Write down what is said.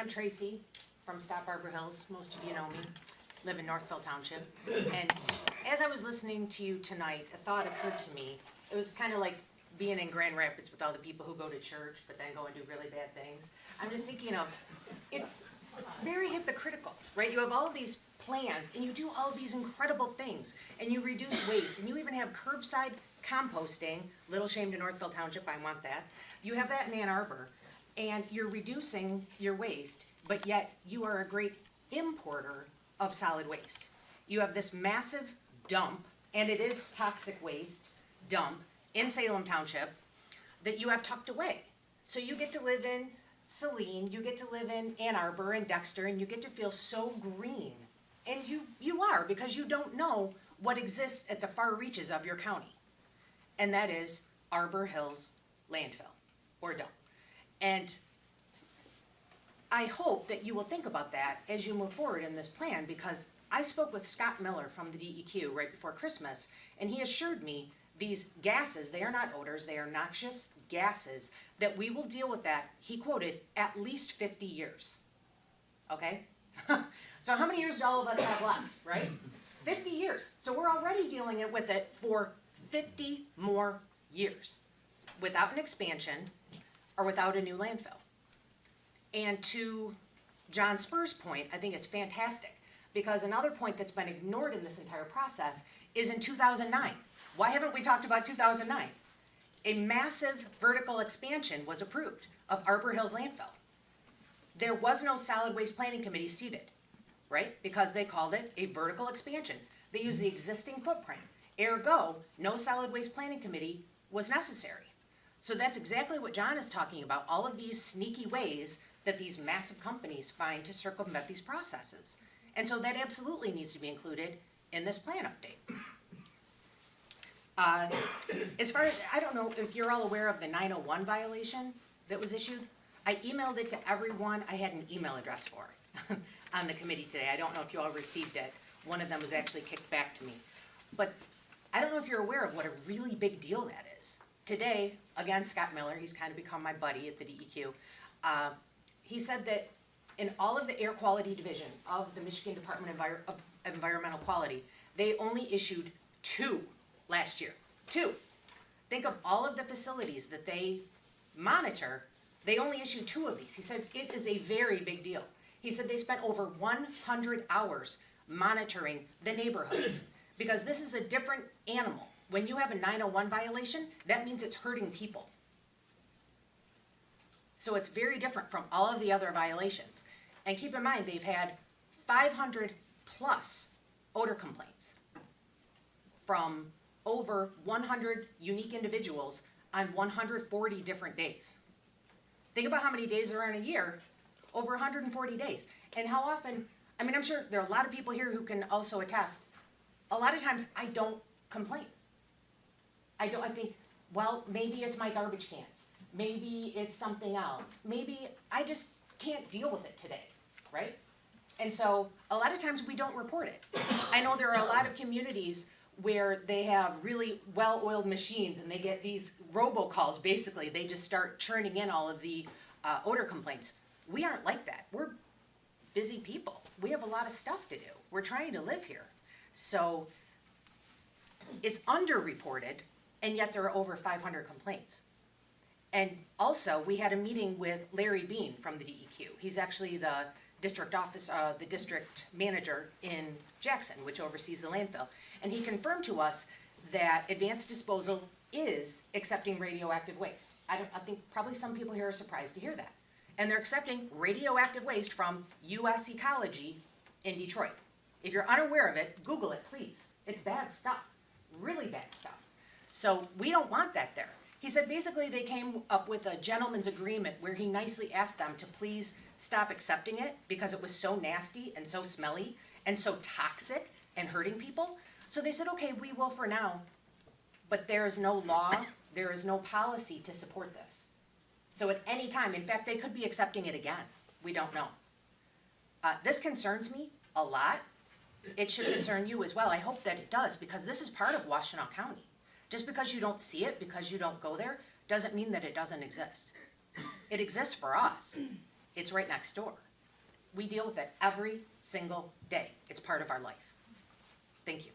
I'm Tracey from Arbor Hills. Most of you know me. Live in Northville Township. And as I was listening to you tonight, a thought occurred to me. It was kind of like being in Grand Rapids with all the people who go to church but then go and do really bad things. I'm just thinking of, it's very hypocritical, right? You have all of these plans and you do all of these incredible things and you reduce waste and you even have curbside composting. Little shame to Northville Township, I want that. You have that in Ann Arbor and you're reducing your waste, but yet you are a great importer of solid waste. You have this massive dump, and it is toxic waste dump in Salem Township that you have tucked away. So you get to live in Saline, you get to live in Ann Arbor and Dexter, and you get to feel so green. And you are, because you don't know what exists at the far reaches of your county. And that is Arbor Hills Landfill, or dump. And I hope that you will think about that as you move forward in this plan, because I spoke with Scott Miller from the DEQ right before Christmas, and he assured me these gases, they are not odors, they are noxious gases, that we will deal with that, he quoted, at least 50 years. Okay? So how many years do all of us have left, right? 50 years. So we're already dealing with it for 50 more years without an expansion or without a new landfill. And to John Spur's point, I think it's fantastic, because another point that's been ignored in this entire process is in 2009. Why haven't we talked about 2009? A massive vertical expansion was approved of Arbor Hills Landfill. There was no solid waste planning committee seated, right? Because they called it a vertical expansion. They used the existing footprint. Ergo, no solid waste planning committee was necessary. So that's exactly what John is talking about, all of these sneaky ways that these massive companies find to circumvent these processes. And so that absolutely needs to be included in this plan update. As far as, I don't know if you're all aware of the 901 violation that was issued. I emailed it to everyone I had an email address for on the committee today. I don't know if you all received it. One of them was actually kicked back to me. But I don't know if you're aware of what a really big deal that is. Today, again, Scott Miller, he's kind of become my buddy at the DEQ, he said that in all of the air quality division of the Michigan Department of Environmental Quality, they only issued 2 last year. 2. Think of all of the facilities that they monitor, they only issued 2 of these. He said it is a very big deal. He said they spent over 100 hours monitoring the neighborhoods, because this is a different animal. When you have a 901 violation, that means it's hurting people. So it's very different from all of the other violations. And keep in mind, they've had 500 plus odor complaints from over 100 unique individuals on 140 different days. Think about how many days there are in a year, over 140 days. And how often, I mean, I'm sure there are a lot of people here who can also attest, a lot of times I don't complain. I think, well, maybe it's my garbage cans. Maybe it's something else. Maybe I just can't deal with it today, right? And so a lot of times we don't report it. I know there are a lot of communities where they have really well-oiled machines and they get these robocalls, basically. They just start churning in all of the odor complaints. We aren't like that. We're busy people. We have a lot of stuff to do. We're trying to live here. So it's underreported, and yet there are over 500 complaints. And also, we had a meeting with Larry Bean from the DEQ. He's actually the district manager in Jackson, which oversees the landfill. And he confirmed to us that Advanced Disposal is accepting radioactive waste. I think probably some people here are surprised to hear that. And they're accepting radioactive waste from US Ecology in Detroit. If you're unaware of it, Google it, please. It's bad stuff, really bad stuff. So we don't want that there. He said basically they came up with a gentleman's agreement where he nicely asked them to please stop accepting it because it was so nasty and so smelly and so toxic and hurting people. So they said, okay, we will for now, but there is no law, there is no policy to support this. So at any time, in fact, they could be accepting it again. We don't know. This concerns me a lot. It should concern you as well. I hope that it does, because this is part of Washtenaw County. Just because you don't see it, because you don't go there, doesn't mean that it doesn't exist. It exists for us. It's right next door. We deal with it every single day. It's part of our life. Thank you.